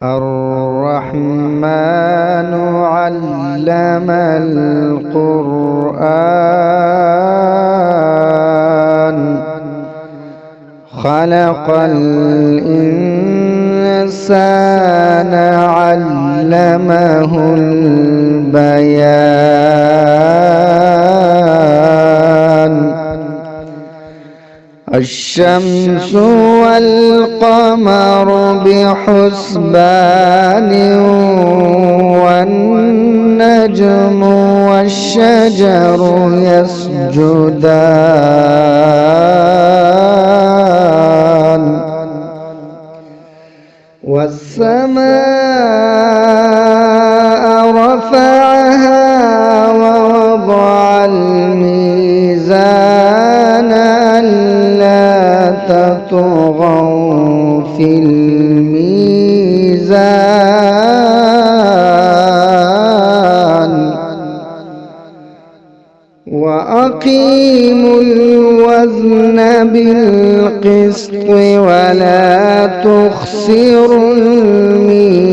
الرحمن علم القرآن خلق الإنسان علمه البيان الشمس والقمر بحسبان والنجم والشجر يسجدان والسماء رفعها ووضع الميزان ألا تطغوا في الميزان وأقيموا الوزن بالقسط ولا تخسروا الميزان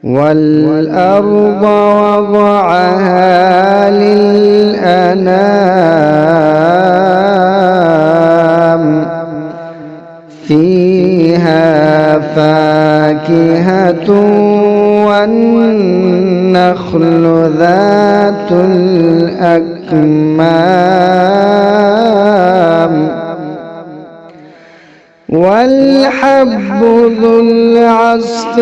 والأرض وضعها للأنام فيها فاكهة والنخل ذات الأكمام والحب ذو العصف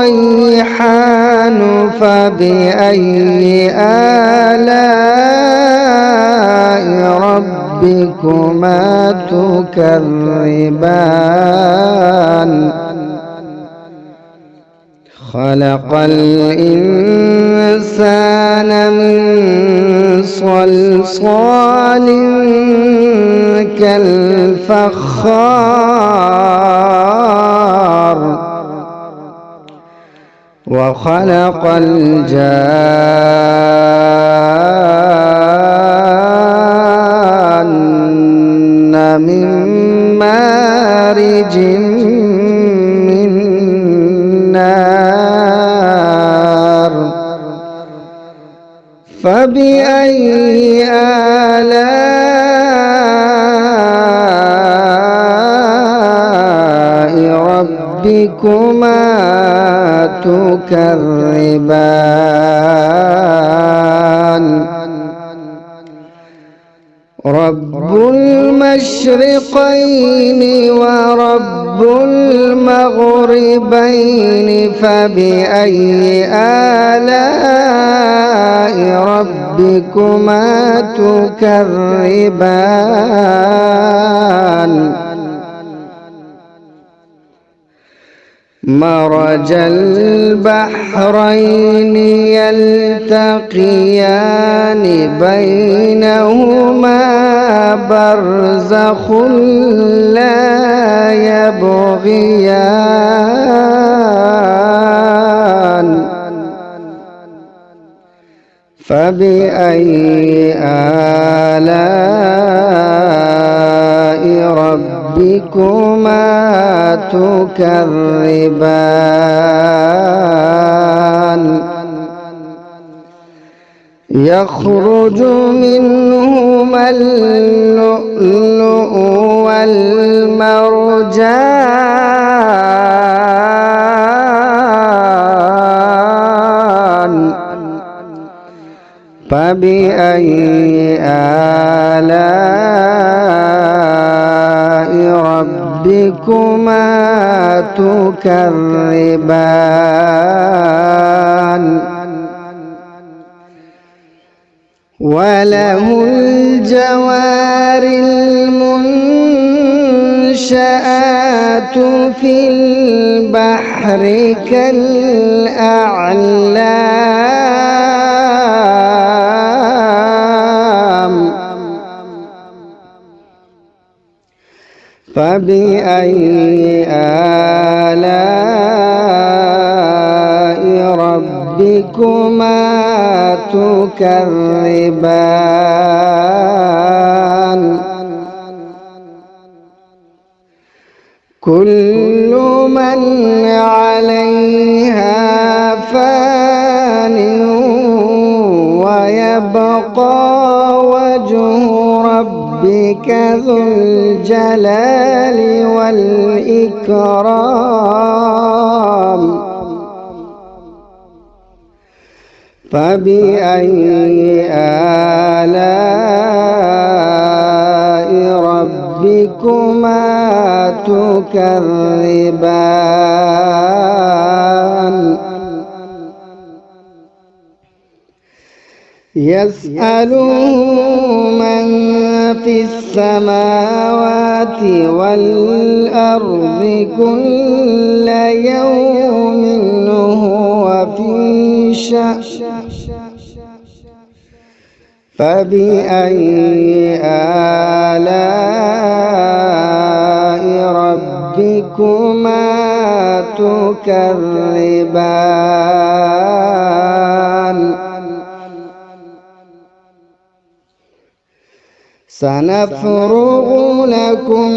والريحان فبأي آلاء ربكما تكذبان خلق الإنسان من صلصال كالفخار وخلق الجان من مارج من نار فبأي آلاء ربكما تكذبان رب المشرقين ورب المغربين فبأي آلاء ربكما تكذبان مرج البحرين يلتقيان بينهما برزخ لا يبغيان فبأي آلاء ربكما تكذبان يخرج منهما اللؤلؤ والمرجان فبأي آلاء ربكما تكذبان وله الجوار المنشآت في البحر كالأعلام فبأي آلاء ربكما تكذبان كل من عليها فان ويبقى وجه ربك ذو الجلال والإكرام فبأي آلاء ربكما تكذبان يسأله من في السماوات والأرض كل يوم هو في شأن فبأي آلاء ربكما تكذبان سنفرغ لكم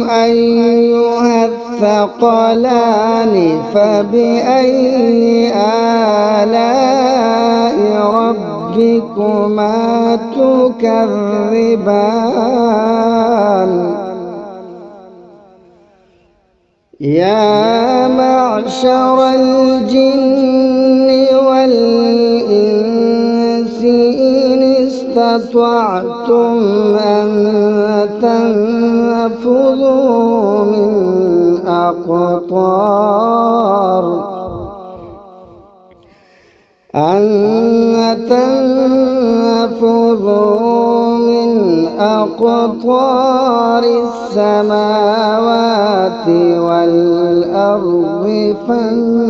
أيها الثقلان فبأي آلاء ربكما تكذبان يا معشر الجن والإنس إن استطعتم أن تنفذوا من أقطار السماوات والأرض فانفذوا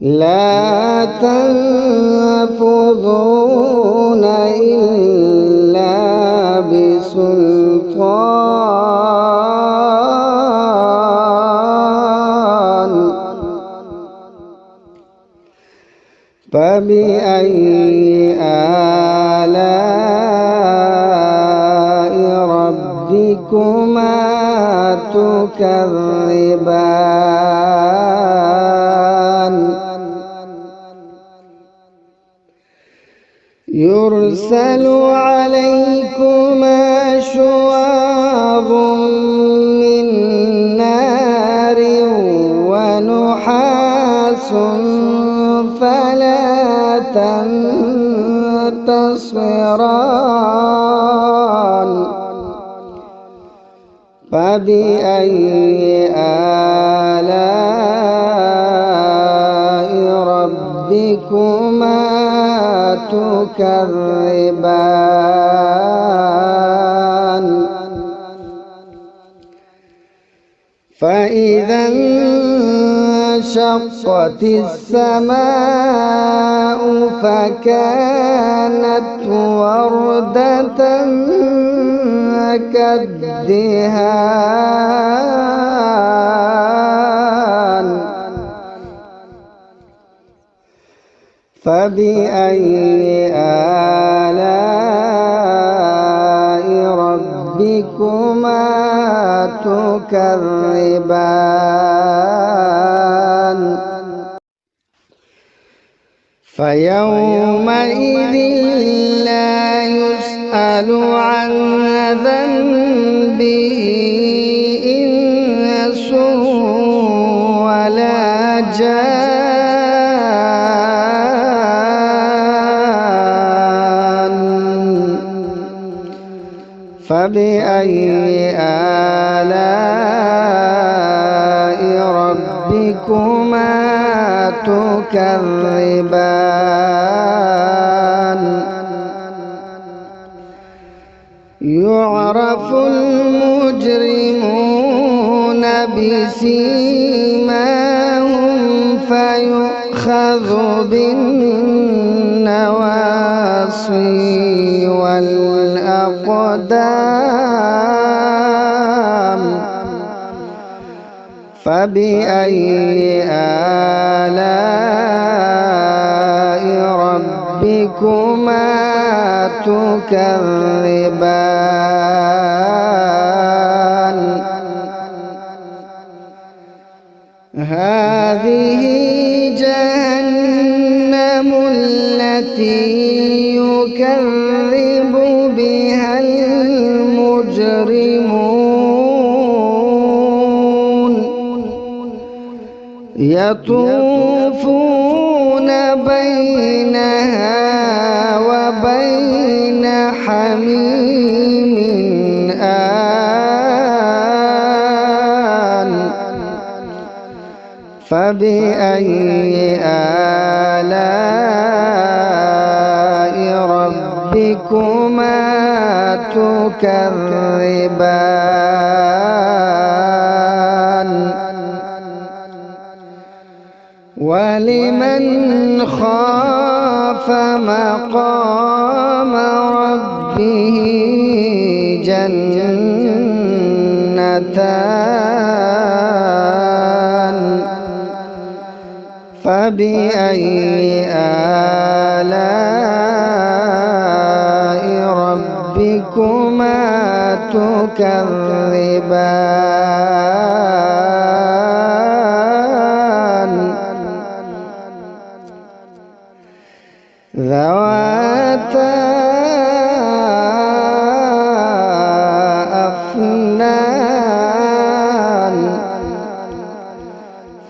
لا تنفذون إلا بسلطان فبأي آلاء ربكما تكذبان يرسل عليكما شواظ من نار ونحاس فلا تنتصران فبأي آلاء ربكما تكذبان فإذا انشقت السماء فكانت وردة كالدهان فبأي آلاء ربكما تكذبان فيومئذ لا يسأل عن ذنبه إنس ولا جان فبأي آلاء ربكما تكذبان يعرف المجرمون بسيماهم فيؤخذ بالنواصي والأقدام فبأي آلاء ربكما ربكما تكذبان هذه جهنم التي يكذب بها المجرمون يطوفون بينها وبين حميم آن فبأي آلاء ربكما تكذبان ولمن خاف مقام ربه جنتان فبأي آلاء ربكما تكذبان ذواتا أفنان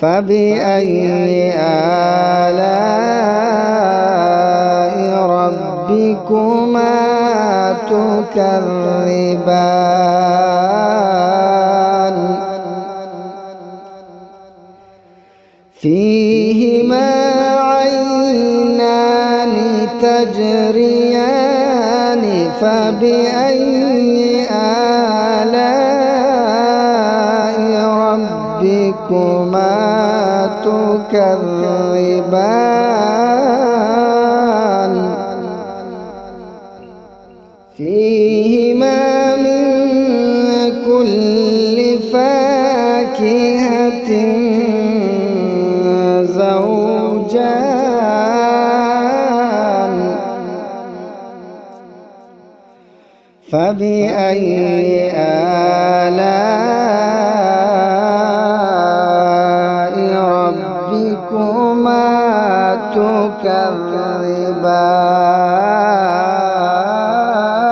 فبأي آلاء ربكما تكذبان فيهما عينان تجريان فبأي آلاء ربكما تكذبان فيهما من كل فاكهة زوجان فبأي آلاء ربكما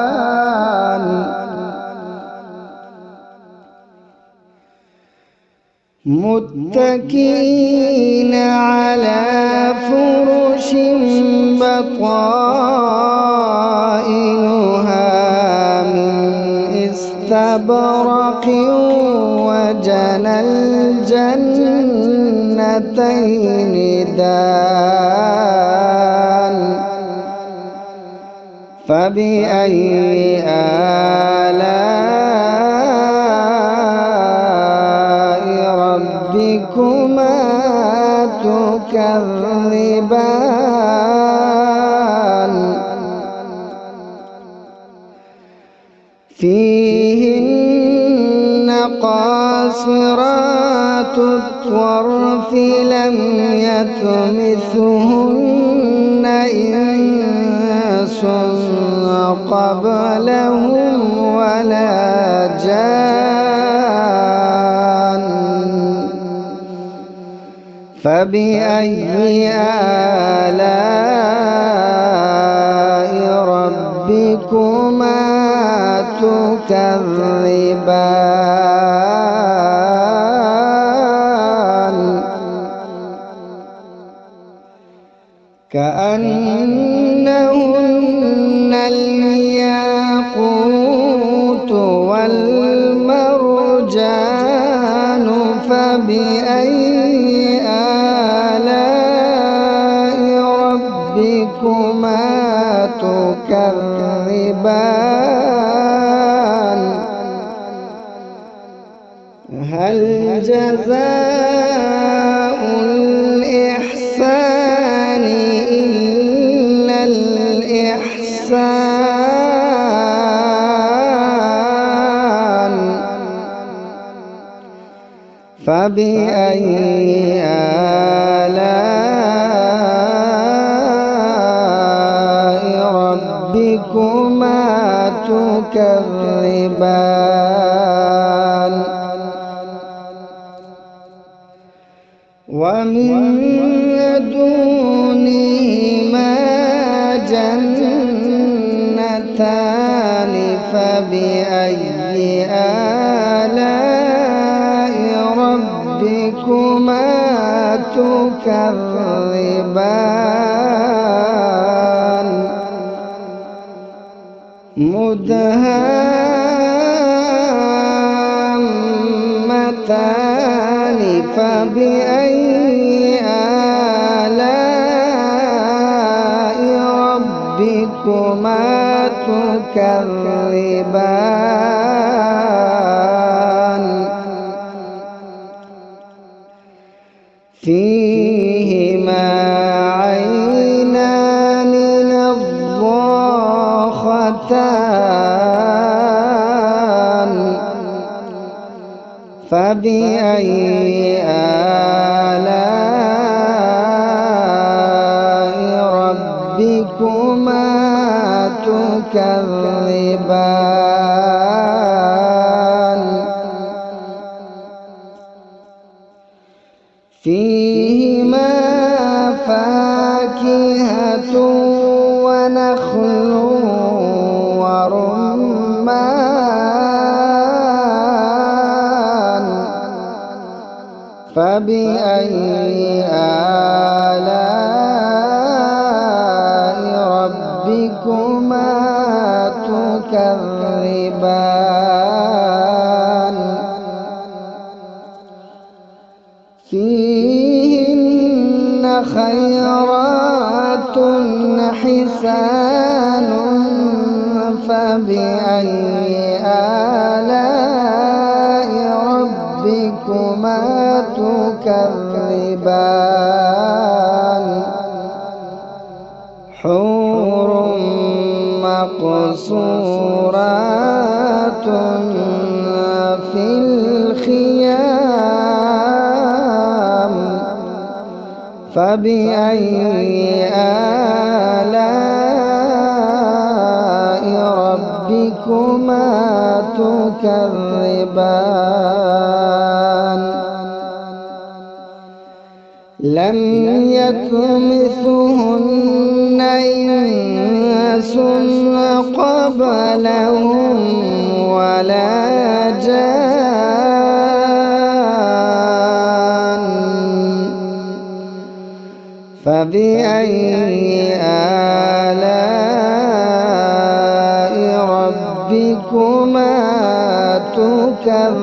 تكذبان متكئين على فرش بطائنها من استبرق وجنى الجنتين دان فبأي آلاء ربكما تكذبان فيهن قاصرات الطرف لم يطمثهن إنس قبلهم ولا جان فبأي آلاء ربكما تكذبان كأنهن الياقوت والمرجان فبأي آلاء ربكما تكذبان هل جزاء الإحسان إلا الإحسان فبأي آلاء تكذبان ومن دونهما جنتان فبأي آلاء ربكما تكذبان مدهامتان فبأي آلاء ربكما تكذبان فيهما عينان نضاختان فبأي آلاء ربكما تكذبان فيهما فاكهة ونخل ورمان فبأي آلاء ربكما تكذبان فيهن خيرات حسان فبأي آلاء ربكما تكذبان حور مقصورات في الخيام فبأي آلاء ربكما تكذبان لم يطمثهن إنس قبلهم ولا جان فبأي آلاء ربكما تكذبان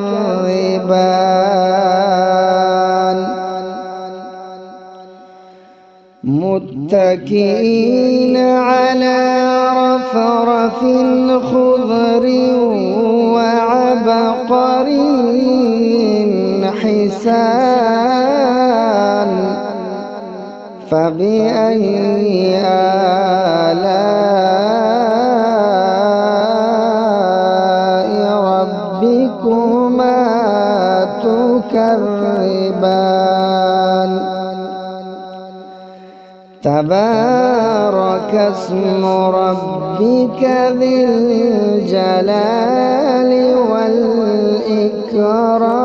متكئين على رفرف خضر وعبقري حسان فبأي آلاء ربكما تكذبان تبارك اسم ربك ذي الجلال والإكرام